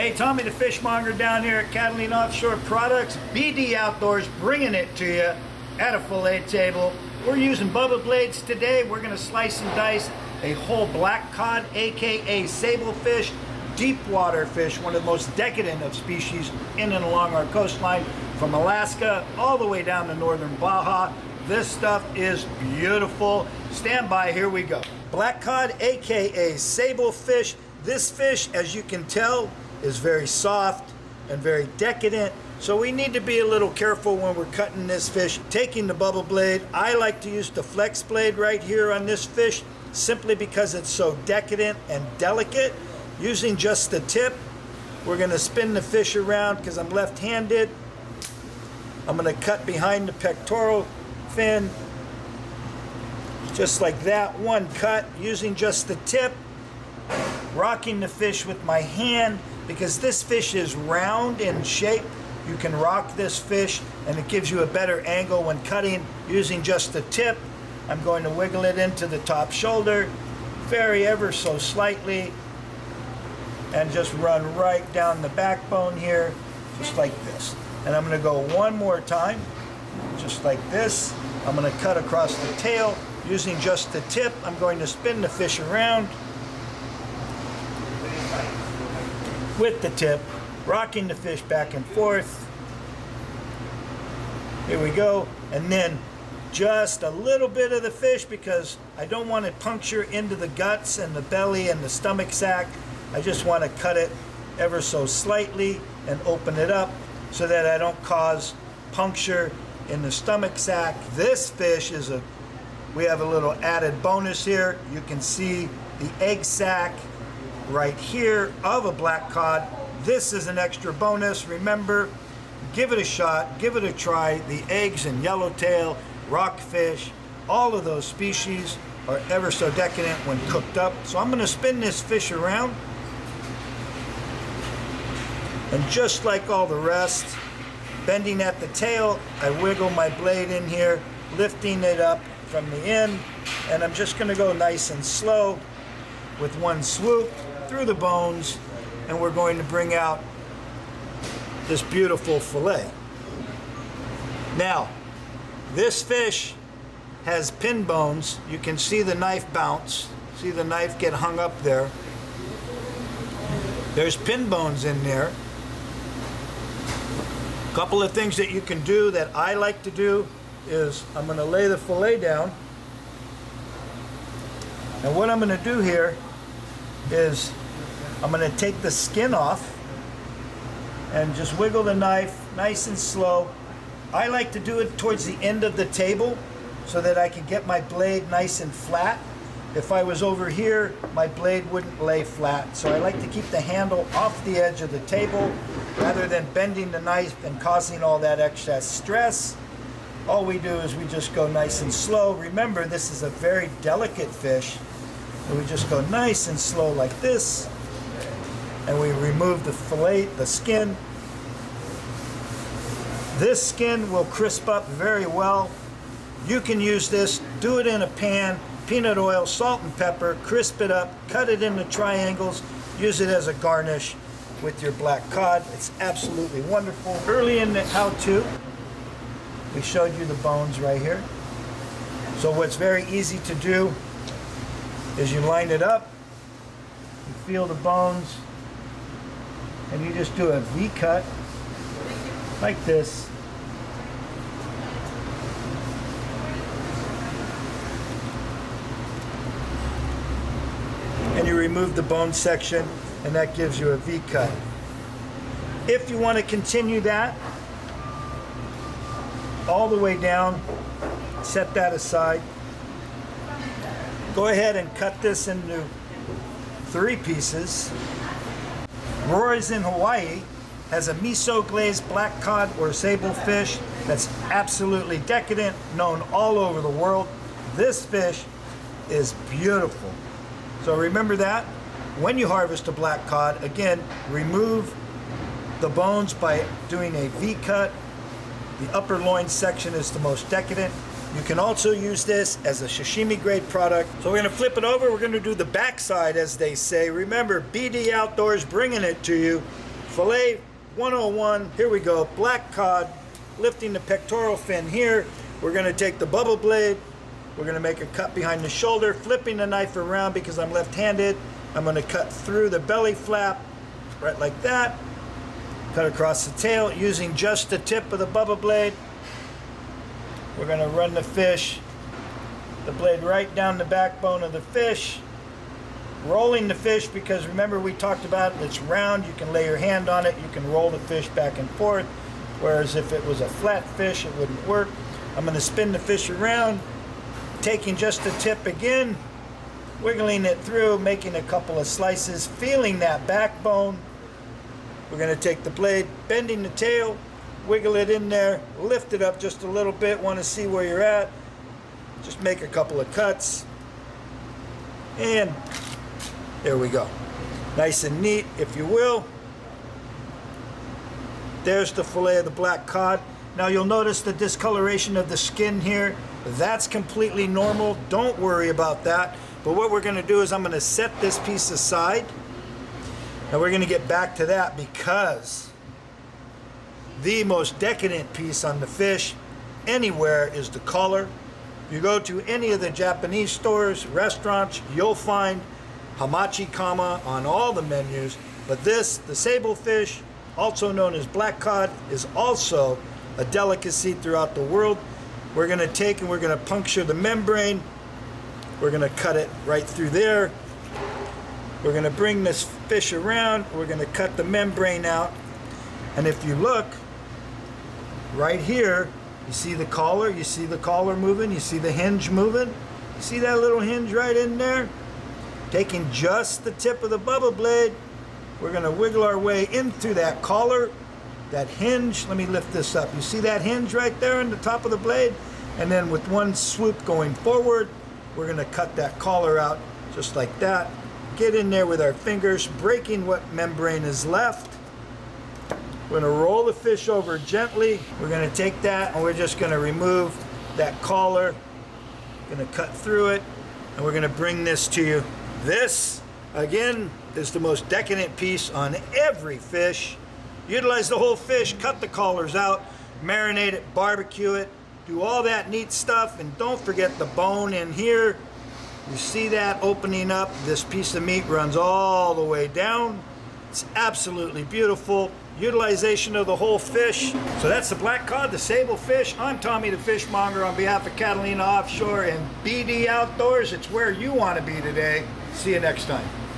Hey, Tommy the Fishmonger down here at Catalina Offshore Products. BD Outdoors bringing it to you at a fillet table. We're using Bubba blades today. We're going to slice and dice a whole black cod, aka sablefish, deep water fish, one of the most decadent of species in and along our coastline from Alaska all the way down to northern Baja. This stuff is beautiful. Stand by, here we go. Black cod, aka sablefish. This fish, as you can tell, is very soft and very decadent, so we need to be a little careful when we're cutting this fish. Taking the Bubba blade, I like to use the flex blade right here on this fish simply because it's so decadent and delicate. Using just the tip, we're going to spin the fish around because I'm left-handed. I'm going to cut behind the pectoral fin just like that, one cut using just the tip, rocking the fish with my hand because this fish is round in shape. You can rock this fish and it gives you a better angle when cutting using just the tip. I'm going to wiggle it into the top shoulder very ever so slightly and just run right down the backbone here just like this. And I'm going to go one more time just like this. I'm going to cut across the tail using just the tip. I'm going to spin the fish around with the tip, rocking the fish back and forth. Here we go. And then just a little bit of the fish because I don't want to puncture into the guts and the belly and the stomach sac. I just want to cut it ever so slightly and open it up so that I don't cause puncture in the stomach sac. This fish is we have a little added bonus here. You can see the egg sac right here of a black cod. This is an extra bonus. Remember, give it a shot, give it a try. The eggs in yellowtail, rockfish, all of those species are ever so decadent when cooked up. So I'm going to spin this fish around. And just like all the rest, bending at the tail, I wiggle my blade in here, lifting it up from the end, and I'm just going to go nice and slow with one swoop through the bones, and we're going to bring out this beautiful fillet. Now, this fish has pin bones. You can see the knife bounce. See the knife get hung up there. There's pin bones in there. A couple of things that you can do that I like to do is I'm going to lay the fillet down. And what I'm going to do here is I'm going to take the skin off and just wiggle the knife nice and slow. I like to do it towards the end of the table so that I can get my blade nice and flat. If I was over here, my blade wouldn't lay flat. So I like to keep the handle off the edge of the table rather than bending the knife and causing all that excess stress. All we do is we just go nice and slow. Remember, this is a very delicate fish. And we just go nice and slow like this. And we remove the fillet, the skin. This skin will crisp up very well. You can use this, do it in a pan, peanut oil, salt and pepper, crisp it up, cut it into triangles, use it as a garnish with your black cod. It's absolutely wonderful. Early in the how-to, we showed you the bones right here. So what's very easy to do is you line it up, you feel the bones, and you just do a V-cut like this. And you remove the bone section, and that gives you a V-cut. If you want to continue that all the way down, set that aside. Go ahead and cut this into 3 pieces. Rory's in Hawaii has a miso glazed black cod or sablefish that's absolutely decadent, known all over the world. This fish is beautiful. So remember that when you harvest a black cod, again, remove the bones by doing a V-cut. The upper loin section is the most decadent. You can also use this as a sashimi grade product. So we're going to flip it over. We're going to do the backside, as they say. Remember, BD Outdoors bringing it to you Fillet 101, here we go. Black cod, lifting the pectoral fin here. We're gonna take the Bubba blade, we're gonna make a cut behind the shoulder, flipping the knife around because I'm left-handed. I'm gonna cut through the belly flap, right like that. Cut across the tail using just the tip of the Bubba blade. We're gonna run the fish, the blade right down the backbone of the fish, rolling the fish because remember we talked about it's round, you can lay your hand on it, you can roll the fish back and forth, whereas if it was a flat fish it wouldn't work. I'm going to spin the fish around, taking just the tip again, wiggling it through, making a couple of slices, feeling that backbone. We're going to take the blade, bending the tail, wiggle it in there, lift it up just a little bit, want to see where you're at, just make a couple of cuts, and there we go. Nice and neat, if you will. There's the fillet of the black cod. Now you'll notice the discoloration of the skin here. That's completely normal. Don't worry about that. But what we're gonna do is I'm gonna set this piece aside. And we're gonna get back to that because the most decadent piece on the fish anywhere is the collar. If you go to any of the Japanese stores, restaurants, you'll find hamachi kama on all the menus, but this, the sablefish, also known as black cod, is also a delicacy throughout the world. We're going to take and we're going to puncture the membrane. We're going to cut it right through there. We're going to bring this fish around. We're going to cut the membrane out. And if you look right here, you see the collar, moving, you see the hinge moving. You see that little hinge right in there? Taking just the tip of the Bubba blade, we're gonna wiggle our way in through that collar, that hinge. Let me lift this up. You see that hinge right there on the top of the blade? And then with one swoop going forward, we're gonna cut that collar out just like that. Get in there with our fingers, breaking what membrane is left. We're gonna roll the fish over gently. We're gonna take that and we're just gonna remove that collar. Gonna cut through it, and we're gonna bring this to you. This, again, is the most decadent piece on every fish. Utilize the whole fish, cut the collars out, marinate it, barbecue it, do all that neat stuff, and don't forget the bone in here. You see that opening up? This piece of meat runs all the way down. It's absolutely beautiful. Utilization of the whole fish. So that's the black cod, the sablefish. I'm Tommy the Fishmonger on behalf of Catalina Offshore and BD Outdoors. It's where you want to be today. See you next time.